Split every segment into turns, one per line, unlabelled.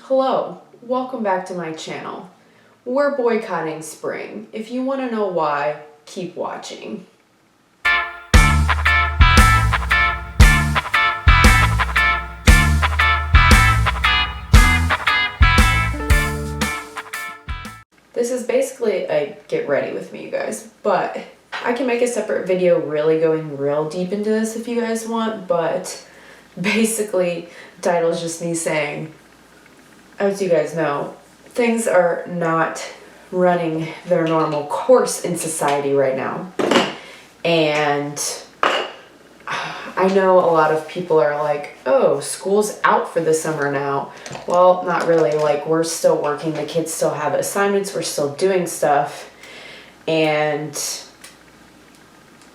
Hello, welcome back to my channel. We're boycotting spring. If you want to know why, keep watching. This is basically a get ready with me, you guys, but I can make a separate video really going real deep into this if you guys want, but basically the title is just me saying, as you guys know, things are not running their normal course in society right now. And I know a lot of people are like, oh, school's out for the summer now. Well, not really. Like, we're still working. The kids still have assignments. We're still doing stuff. And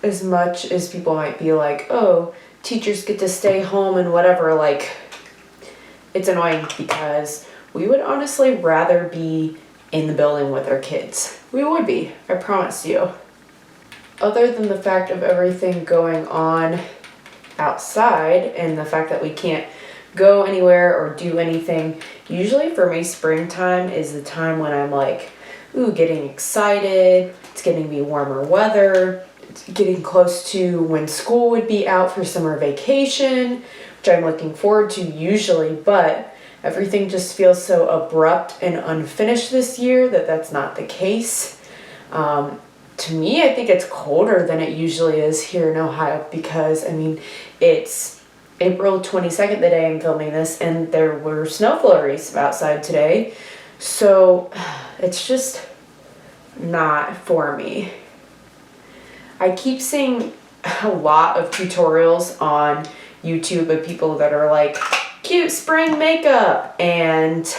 as much as people might be like, oh, teachers get to stay home and whatever, like, it's annoying because we would honestly rather be in the building with our kids. We would be, I promise you. Other than the fact of everything going on outside and the fact that we can't go anywhere or do anything, usually for me springtime is the time when I'm like, ooh, getting excited. It's getting to be warmer weather. It's getting close to when school would be out for summer vacation, which I'm looking forward to usually, but everything just feels so abrupt and unfinished this year that that's not the case. To me, I think it's colder than it usually is here in Ohio because, I mean, it's April 22nd, the day I'm filming this, and there were snow flurries outside today. So it's just not for me. I keep seeing a lot of tutorials on YouTube of people that are like, cute spring makeup, and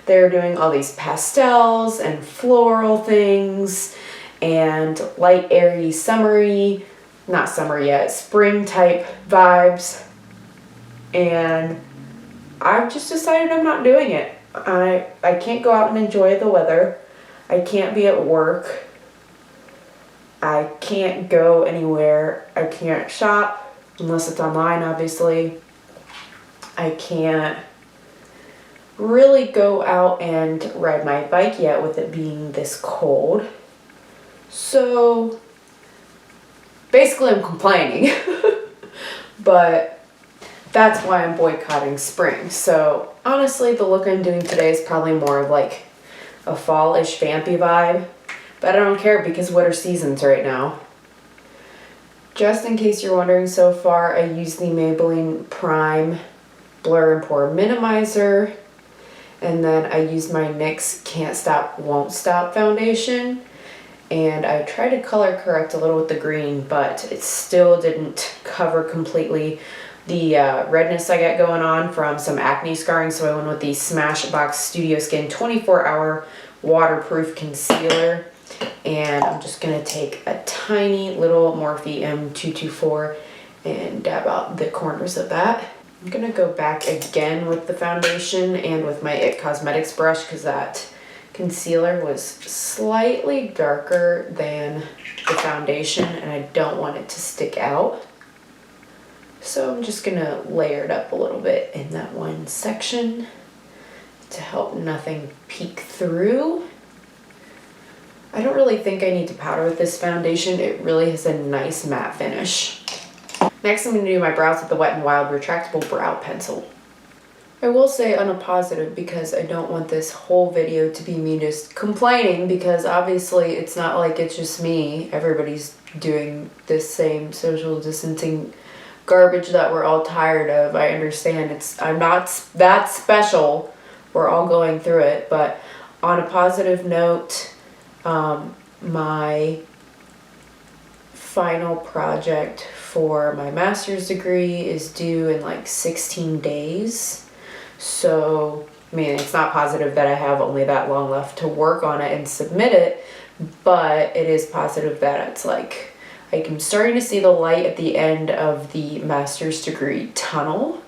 they're doing all these pastels and floral things and light, airy, summery, not summer yet, spring type vibes, and I've just decided I'm not doing it. I can't go out and enjoy the weather. I can't be at work. I can't go anywhere. I can't shop unless it's online, obviously. I can't really go out and ride my bike yet with it being this cold. So basically I'm complaining, but that's why I'm boycotting spring. So honestly, the look I'm doing today is probably more of like a fall-ish vampy vibe, but I don't care because what are seasons right now? Just in case you're wondering, so far I use the Maybelline Prime Blur and Pore Minimizer, and then I use my NYX Can't Stop Won't Stop foundation, and I tried to color correct a little with the green, but it still didn't cover completely the redness I got going on from some acne scarring, so I went with the Smashbox Studio Skin 24-hour waterproof concealer, and I'm just going to take a tiny little Morphe M224 and dab out the corners of that. I'm going to go back again with the foundation and with my IT Cosmetics brush because that concealer was slightly darker than the foundation and I don't want it to stick out. So I'm just going to layer it up a little bit in that one section to help nothing peek through. I don't really think I need to powder with this foundation. It really has a nice matte finish. Next, I'm going to do my brows with the Wet n Wild retractable brow pencil. I will say on a positive because I don't want this whole video to be me just complaining because obviously it's not like it's just me. Everybody's doing this same social distancing garbage that we're all tired of. I understand I'm not that special. We're all going through it. But on a positive note, my final project for my master's degree is due in like 16 days. So, I mean, it's not positive that I have only that long left to work on it and submit it, but it is positive that it's like, I'm starting to see the light at the end of the master's degree tunnel.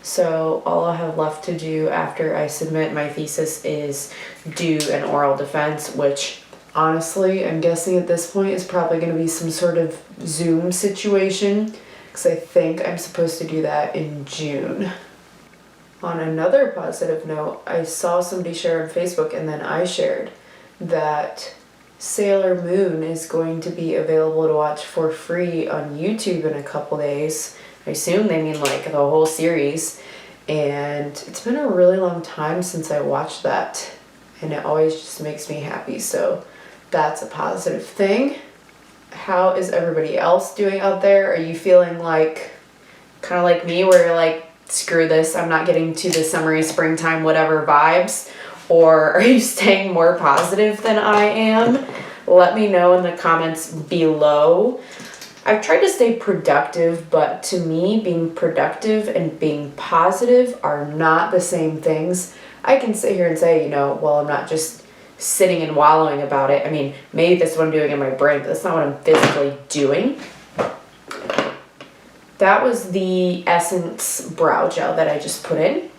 So all I have left to do after I submit my thesis is do an oral defense, which honestly, I'm guessing at this point is probably going to be some sort of Zoom situation because I think I'm supposed to do that in June. On another positive note, I saw somebody share on Facebook, and then I shared that Sailor Moon is going to be available to watch for free on YouTube in a couple days. I assume they mean like the whole series. And it's been a really long time since I watched that, and it always just makes me happy, so that's a positive thing. How is everybody else doing out there? Are you feeling like, kind of like me, where you're like, screw this, I'm not getting to the summery, springtime, whatever vibes? Or are you staying more positive than I am? Let me know in the comments below. I've tried to stay productive, but to me, being productive and being positive are not the same things. I can sit here and say, you know, well, I'm not just sitting and wallowing about it. I mean, maybe that's what I'm doing in my brain, but that's not what I'm physically doing. That was the Essence Brow Gel that I just put in.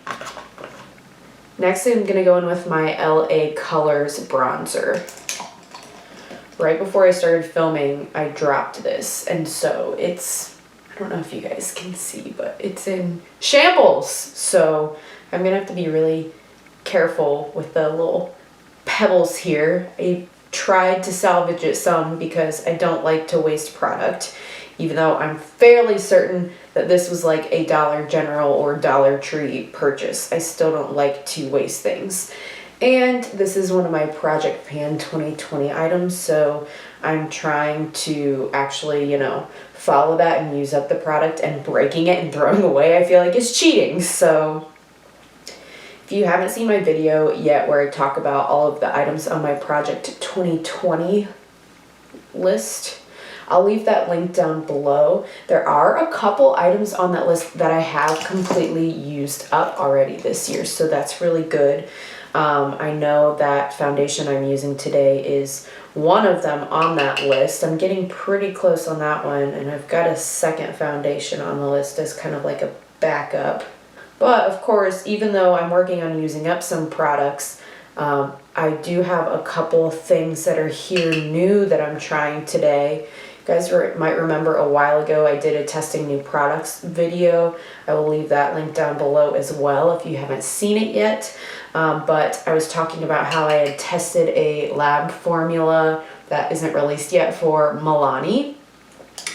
Next, I'm going to go in with my LA Colors bronzer. Right before I started filming, I dropped this, and so it's, I don't know if you guys can see, but it's in shambles. So I'm going to have to be really careful with the little pebbles here. I tried to salvage it some because I don't like to waste product, even though I'm fairly certain that this was like a Dollar General or Dollar Tree purchase. I still don't like to waste things. And this is one of my Project Pan 2020 items, so I'm trying to actually, you know, follow that and use up the product, and breaking it and throwing away I feel like is cheating. So if you haven't seen my video yet where I talk about all of the items on my Project 2020 list, I'll leave that link down below. There are a couple items on that list that I have completely used up already this year, so that's really good. I know that foundation I'm using today is one of them on that list. I'm getting pretty close on that one, and I've got a second foundation on the list as kind of like a backup. But of course, even though I'm working on using up some products, I do have a couple things that are here new that I'm trying today. You guys might remember a while ago I did a testing new products video. I will leave that link down below as well if you haven't seen it yet. But I was talking about how I had tested a lab formula that isn't released yet for Milani.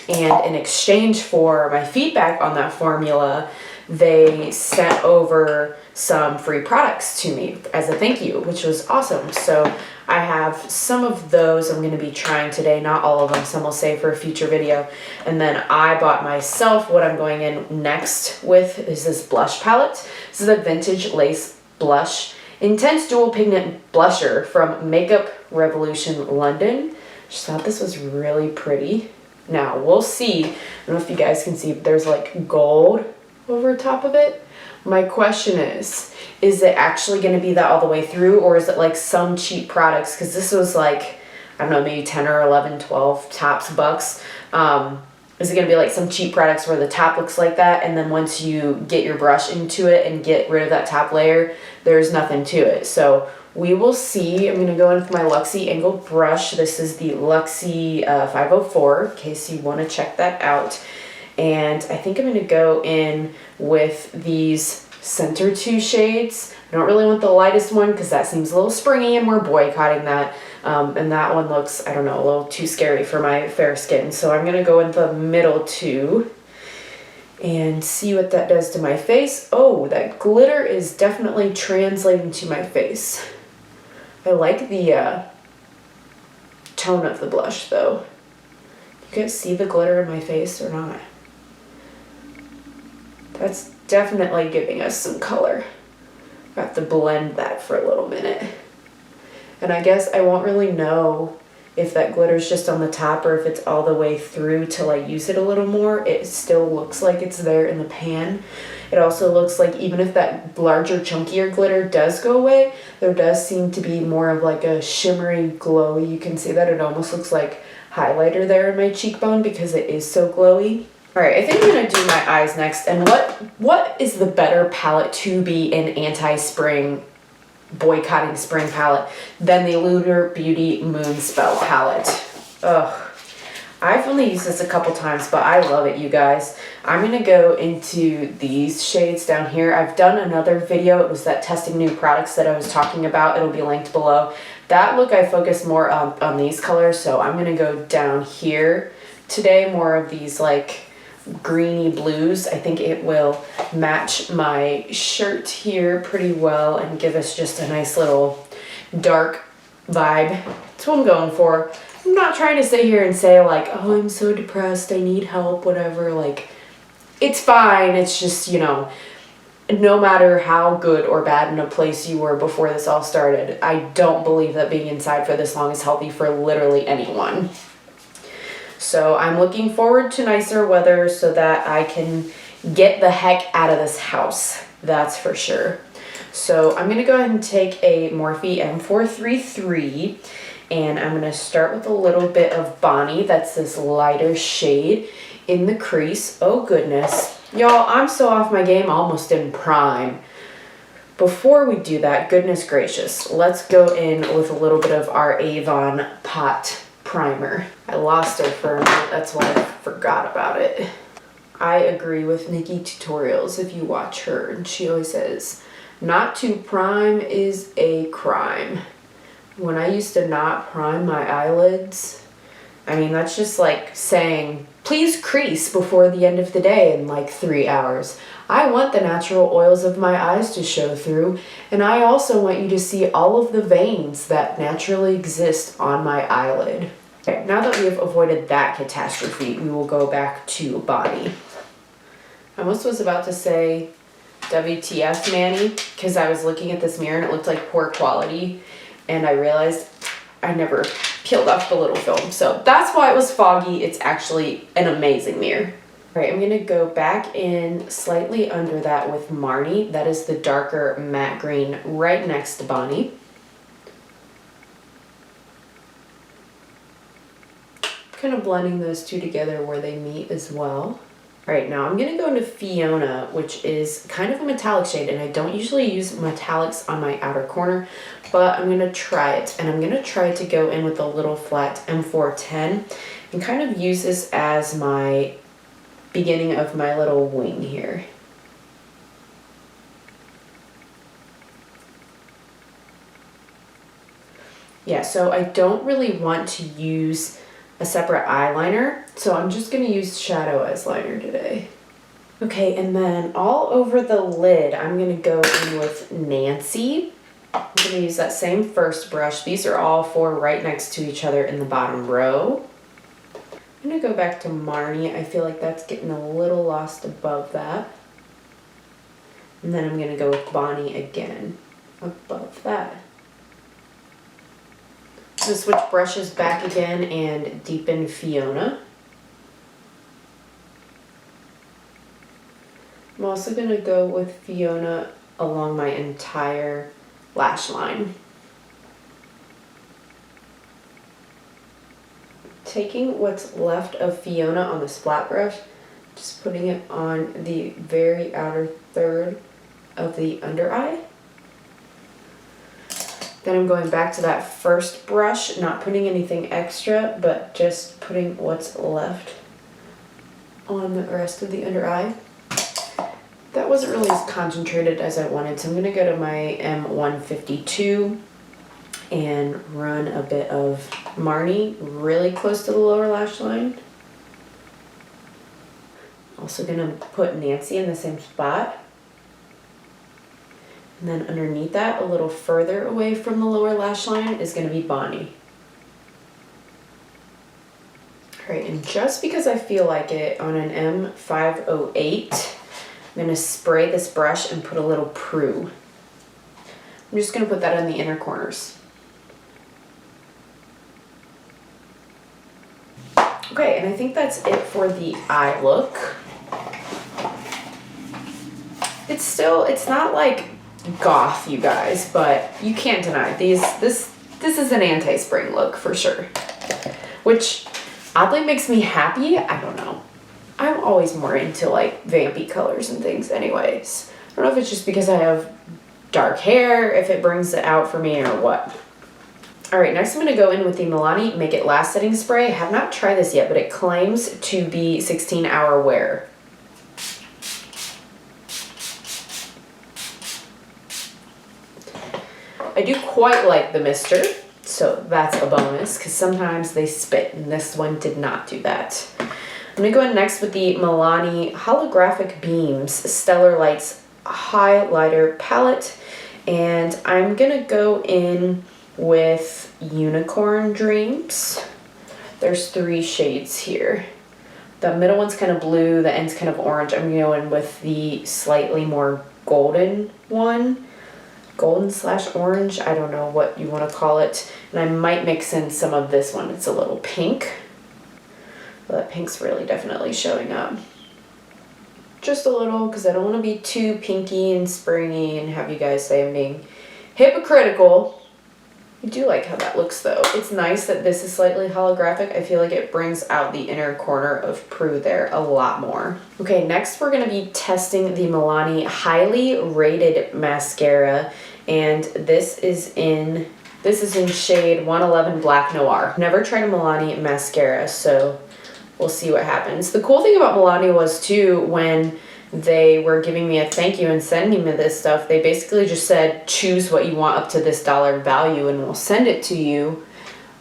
And in exchange for my feedback on that formula, they sent over some free products to me as a thank you, which was awesome. So I have some of those I'm going to be trying today, not all of them, some will save for a future video. And then I bought myself, what I'm going in next with is this blush palette. This is a Vintage Lace Blush Intense Dual Pigment Blusher from Makeup Revolution London. Just thought this was really pretty. Now we'll see, I don't know if you guys can see, but there's like gold over top of it. My question is it actually going to be that all the way through, or is it like some cheap products? Because this was like, I don't know, maybe 10 or 11, 12 tops bucks. Is it going to be like some cheap products where the top looks like that, and then once you get your brush into it and get rid of that top layer, there's nothing to it? So we will see. I'm going to go in with my Luxie angled brush. This is the Luxie 504, in case you want to check that out. And I think I'm going to go in with these center two shades. I don't really want the lightest one because that seems a little springy, and we're boycotting that. And that one looks, I don't know, a little too scary for my fair skin. So I'm going to go in the middle two and see what that does to my face. Oh, that glitter is definitely translating to my face. I like the tone of the blush though. You guys see the glitter in my face or not? That's definitely giving us some color. I have to blend that for a little minute. And I guess I won't really know if that glitter's just on the top or if it's all the way through till I use it a little more. It still looks like it's there in the pan. It also looks like even if that larger, chunkier glitter does go away, there does seem to be more of like a shimmery glow. You can see that it almost looks like highlighter there in my cheekbone because it is so glowy. All right, I think I'm gonna do my eyes next. And what is the better palette to be an anti-spring, boycotting spring palette than the Lunar Beauty Moon Spell palette? Ugh, I've only used this a couple times, but I love it, you guys. I'm going to go into these shades down here. I've done another video. It was that testing new products that I was talking about. It'll be linked below. That look, I focused more on these colors, so I'm going to go down here today, more of these like greeny blues. I think it will match my shirt here pretty well and give us just a nice little dark vibe. That's what I'm going for. I'm not trying to sit here and say like, oh, I'm so depressed, I need help, whatever. Like, it's fine. It's just, you know, no matter how good or bad in a place you were before this all started, I don't believe that being inside for this long is healthy for literally anyone. So I'm looking forward to nicer weather so that I can get the heck out of this house. That's for sure. So I'm going to go ahead and take a Morphe M433, and I'm going to start with a little bit of Bonnie. That's this lighter shade in the crease. Oh goodness. Y'all, I'm so off my game, almost in prime. Before we do that, goodness gracious, let's go in with a little bit of our Avon Pot Primer. I lost it for a minute, that's why I forgot about it. I agree with Nikki Tutorials if you watch her, and she always says, not to prime is a crime. When I used to not prime my eyelids, I mean, that's just like saying, please crease before the end of the day in like 3 hours. I want the natural oils of my eyes to show through, and I also want you to see all of the veins that naturally exist on my eyelid. Okay, now that we have avoided that catastrophe, we will go back to Bonnie. I almost was about to say WTF, Manny, because I was looking at this mirror and it looked like poor quality, and I realized I never peeled off the little film. So that's why it was foggy. It's actually an amazing mirror. All right, I'm going to go back in slightly under that with Marnie. That is the darker matte green right next to Bonnie. Kind of blending those two together where they meet as well. All right, now I'm going to go into Fiona, which is kind of a metallic shade, and I don't usually use metallics on my outer corner, but I'm going to try it. And I'm going to try to go in with a little flat M410 and kind of use this as my beginning of my little wing here. Yeah, so I don't really want to use a separate eyeliner, so I'm just going to use shadow as liner today. Okay, and then all over the lid, I'm going to go in with Nancy. I'm going to use that same first brush. These are all four right next to each other in the bottom row. I'm going to go back to Marnie. I feel like that's getting a little lost above that. And then I'm going to go with Bonnie again above that. So switch brushes back again and deepen Fiona. I'm also going to go with Fiona along my entire lash line. Taking what's left of Fiona on this flat brush, just putting it on the very outer third of the under eye. Then I'm going back to that first brush, not putting anything extra, but just putting what's left on the rest of the under eye. That wasn't really as concentrated as I wanted, so I'm going to go to my M152 and run a bit of Marnie really close to the lower lash line. Also going to put Nancy in the same spot. And then underneath that, a little further away from the lower lash line, is going to be Bonnie. All right, and just because I feel like it, on an M508, I'm going to spray this brush and put a little prue. I'm just going to put that on the inner corners. Okay, and I think that's it for the eye look. It's not like goth, you guys, but you can't deny this is an anti-spring look for sure, which oddly makes me happy. I don't know, I'm always more into like vampy colors and things anyways. I don't know if it's just because I have dark hair, if it brings it out for me or what. All right, next I'm going to go in with the Milani Make It Last Setting Spray. I have not tried this yet, but it claims to be 16-hour wear. I do quite like the mister, so that's a bonus because sometimes they spit, and this one did not do that. I'm going to go in next with the Milani Holographic Beams Stellar Lights Highlighter Palette, and I'm going to go in with Unicorn Dreams. There's 3 shades here. The middle one's kind of blue, the end's kind of orange. I'm going with the slightly more golden one. Golden/orange, I don't know what you want to call it. And I might mix in some of this one. It's a little pink. Well, that pink's really definitely showing up. Just a little, because I don't want to be too pinky and springy and have you guys say I'm being hypocritical. I do like how that looks though. It's nice that this is slightly holographic. I feel like it brings out the inner corner of Prue there a lot more. Okay, next we're going to be testing the Milani Highly Rated Mascara, and this is in shade 111 Black Noir. Never tried a Milani mascara, so we'll see what happens. The cool thing about Milani was too, when they were giving me a thank you and sending me this stuff, they basically just said, choose what you want up to this dollar value and we'll send it to you.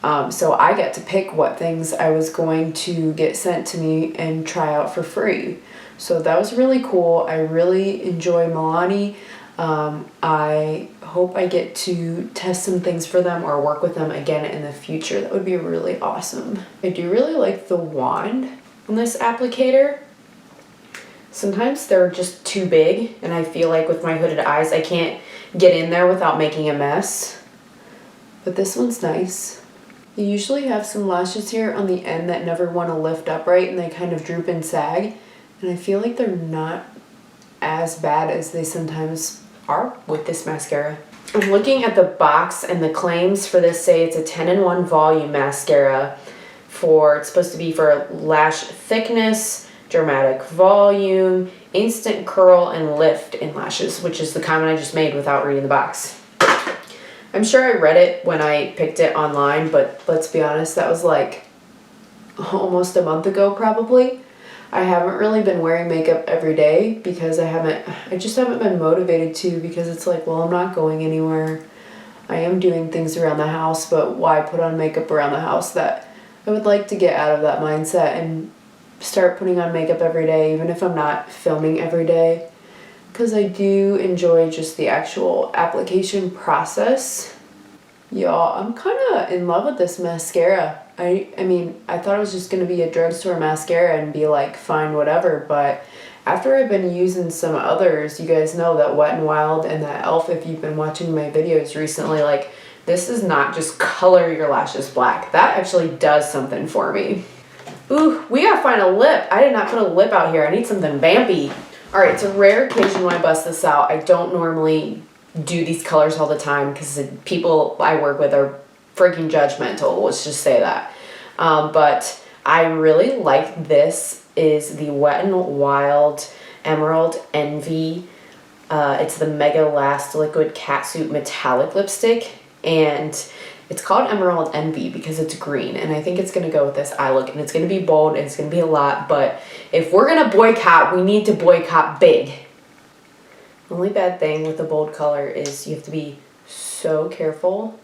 So I got to pick what things I was going to get sent to me and try out for free. So that was really cool. I really enjoy Milani. I hope I get to test some things for them or work with them again in the future. That would be really awesome. I do really like the wand on this applicator. Sometimes they're just too big, and I feel like with my hooded eyes, I can't get in there without making a mess. But this one's nice. You usually have some lashes here on the end that never want to lift up right, and they kind of droop and sag. And I feel like they're not as bad as they sometimes are with this mascara. I'm looking at the box, and the claims for this say it's a 10-in-1 volume mascara. It's supposed to be for lash thickness, dramatic volume, instant curl, and lift in lashes, which is the comment I just made without reading the box. I'm sure I read it when I picked it online, but let's be honest, that was like almost a month ago probably. I haven't really been wearing makeup every day because I just haven't been motivated to, because it's like, well, I'm not going anywhere. I am doing things around the house, but why put on makeup around the house? That I would like to get out of that mindset and start putting on makeup every day, even if I'm not filming every day, because I do enjoy just the actual application process. Y'all, I'm kind of in love with this mascara. I mean, I thought it was just going to be a drugstore mascara and be like, fine, whatever, but after I've been using some others, you guys know that Wet n Wild and that e.l.f., if you've been watching my videos recently, like, this is not just color your lashes black. That actually does something for me. Ooh, we gotta find a lip. I did not put a lip out here. I need something vampy. All right, it's a rare occasion when I bust this out. I don't normally do these colors all the time because people I work with are freaking judgmental. Let's just say that. But I really like this. Is the Wet n Wild Emerald Envy. It's the Mega Last Liquid Catsuit Metallic Lipstick, and it's called Emerald Envy because it's green, and I think it's going to go with this eye look, and it's going to be bold, and it's going to be a lot, but if we're going to boycott, we need to boycott big. The only bad thing with the bold color is you have to be so careful.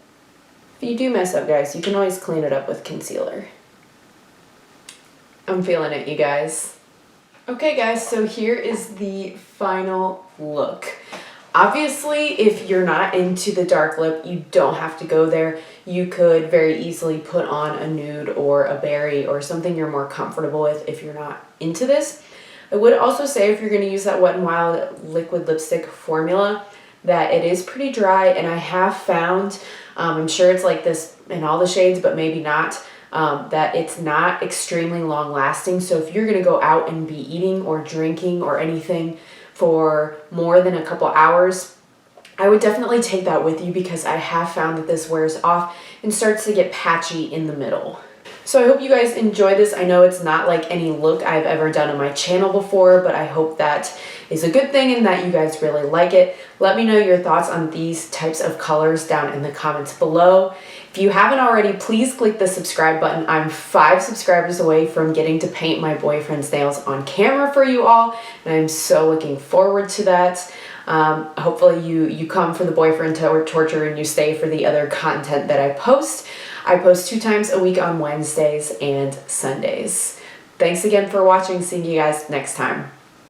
If you do mess up, guys, you can always clean it up with concealer. I'm feeling it, you guys. Okay, guys, so here is the final look. Obviously, if you're not into the dark lip, you don't have to go there. You could very easily put on a nude or a berry or something you're more comfortable with if you're not into this. I would also say if you're going to use that Wet n Wild liquid lipstick formula, that it is pretty dry, and I have found, I'm sure it's like this in all the shades, but maybe not, that it's not extremely long lasting. So if you're going to go out and be eating or drinking or anything for more than a couple hours, I would definitely take that with you, because I have found that this wears off and starts to get patchy in the middle. So I hope you guys enjoy this. I know it's not like any look I've ever done on my channel before, but I hope that is a good thing and that you guys really like it. Let me know your thoughts on these types of colors down in the comments below. If you haven't already, please click the subscribe button. I'm 5 subscribers away from getting to paint my boyfriend's nails on camera for you all, and I'm so looking forward to that. Hopefully you come for the boyfriend torture and you stay for the other content that I post. I post 2 times a week on Wednesdays and Sundays. Thanks again for watching. See you guys next time.